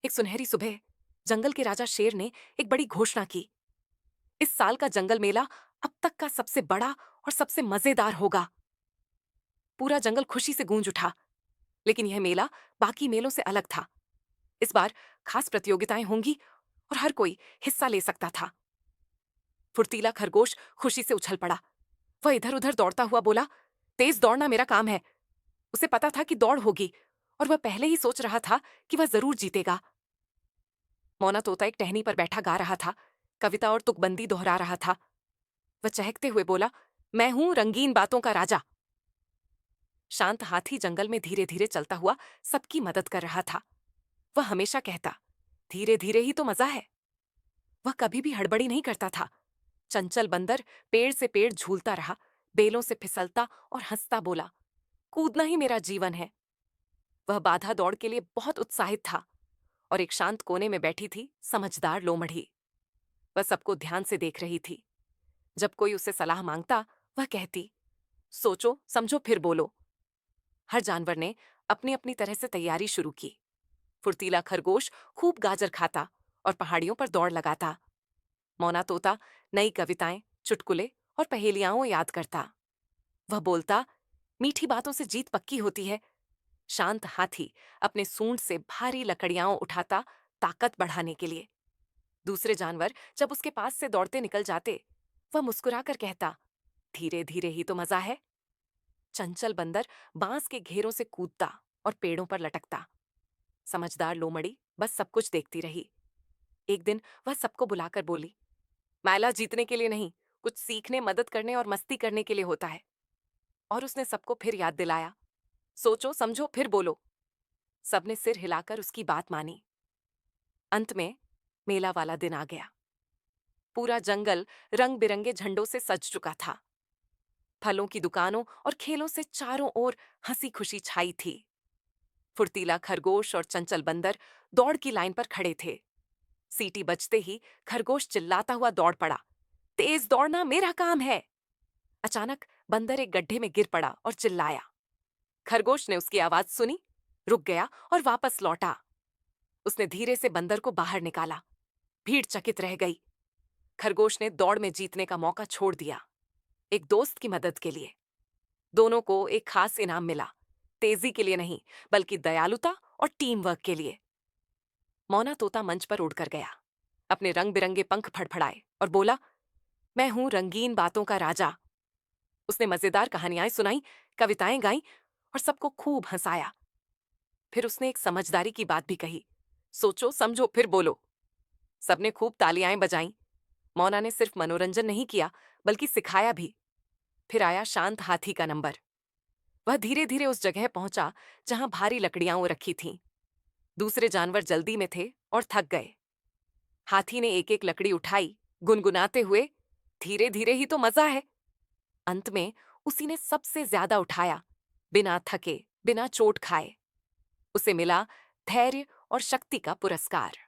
एक सुनहरी सुबह जंगल के राजा शेर ने एक बड़ी घोषणा की। इस साल का जंगल मेला अब तक का सबसे बड़ा और सबसे मजेदार होगा। पूरा जंगल खुशी से गूंज उठा। लेकिन यह मेला बाकी मेलों से अलग था। इस बार खास प्रतियोगिताएं होंगी और हर कोई हिस्सा ले सकता था। फुर्तीला खरगोश खुशी से उछल पड़ा। वह इधर उधर दौड़ता हुआ बोला, तेज दौड़ना मेरा काम है। उसे पता था कि दौड़ होगी और वह पहले ही सोच रहा था कि वह जरूर जीतेगा। मौना तोता एक टहनी पर बैठा गा रहा था, कविता और तुकबंदी दोहरा रहा था। वह चहकते हुए बोला, मैं हूं रंगीन बातों का राजा। शांत हाथी जंगल में धीरे धीरे चलता हुआ सबकी मदद कर रहा था। वह हमेशा कहता, धीरे धीरे ही तो मजा है। वह कभी भी हड़बड़ी नहीं करता था। चंचल बंदर पेड़ से पेड़ झूलता रहा, बेलों से फिसलता और हंसता बोला, कूदना ही मेरा जीवन है। वह बाधा दौड़ के लिए बहुत उत्साहित था और एक शांत कोने में बैठी थी समझदार लोमड़ी। वह सबको ध्यान से देख रही थी। जब कोई उससे सलाह मांगता, वह कहती, सोचो समझो फिर बोलो। हर जानवर ने अपनी अपनी तरह से तैयारी शुरू की। फुर्तीला खरगोश खूब गाजर खाता और पहाड़ियों पर दौड़ लगाता। मौना तोता नई कविताएं, चुटकुले और पहेलियां याद करता। वह बोलता, मीठी बातों से जीत पक्की होती है। शांत हाथी अपने सूंड से भारी लकड़ियां उठाता, ताकत बढ़ाने के लिए। दूसरे जानवर जब उसके पास से दौड़ते निकल जाते, वह मुस्कुराकर कहता, धीरे धीरे ही तो मजा है। चंचल बंदर बांस के घेरों से कूदता और पेड़ों पर लटकता। समझदार लोमड़ी बस सब कुछ देखती रही। एक दिन वह सबको बुलाकर बोली, मैला जीतने के लिए नहीं, कुछ सीखने, मदद करने और मस्ती करने के लिए होता है। और उसने सबको फिर याद दिलाया, सोचो समझो फिर बोलो। सबने सिर हिलाकर उसकी बात मानी। अंत में मेला वाला दिन आ गया। पूरा जंगल रंग बिरंगे झंडों से सज चुका था। फलों की दुकानों और खेलों से चारों ओर हंसी खुशी छाई थी। फुर्तीला खरगोश और चंचल बंदर दौड़ की लाइन पर खड़े थे। सीटी बजते ही खरगोश चिल्लाता हुआ दौड़ पड़ा, तेज दौड़ना मेरा काम है। अचानक बंदर एक गड्ढे में गिर पड़ा और चिल्लाया। खरगोश ने उसकी आवाज सुनी, रुक गया और वापस लौटा। उसने धीरे से बंदर को बाहर निकाला। भीड़ चकित रह गई। खरगोश ने दौड़ में जीतने का मौका छोड़ दिया, एक दोस्त की मदद के लिए। दोनों को एक खास इनाम मिला, तेजी के लिए नहीं, बल्कि दयालुता और टीम वर्क के लिए। मौना तोता मंच पर उड़कर गया, अपने रंग बिरंगे पंख फड़फड़ाए और बोला, मैं हूं रंगीन बातों का राजा। उसने मजेदार कहानियां सुनाई, कविताएं गाईं और सबको खूब हंसाया। फिर उसने एक समझदारी की बात भी कही, सोचो समझो फिर बोलो। सबने खूब तालियां बजाईं। मौना ने सिर्फ मनोरंजन नहीं किया, बल्कि सिखाया भी। फिर आया शांत हाथी का नंबर। वह धीरे धीरे उस जगह पहुंचा जहां भारी लकड़ियां रखी थीं। दूसरे जानवर जल्दी में थे और थक गए। हाथी ने एक एक लकड़ी उठाई, गुनगुनाते हुए, धीरे धीरे ही तो मजा है। अंत में उसी ने सबसे ज्यादा उठाया, बिना थके, बिना चोट खाए। उसे मिला धैर्य और शक्ति का पुरस्कार।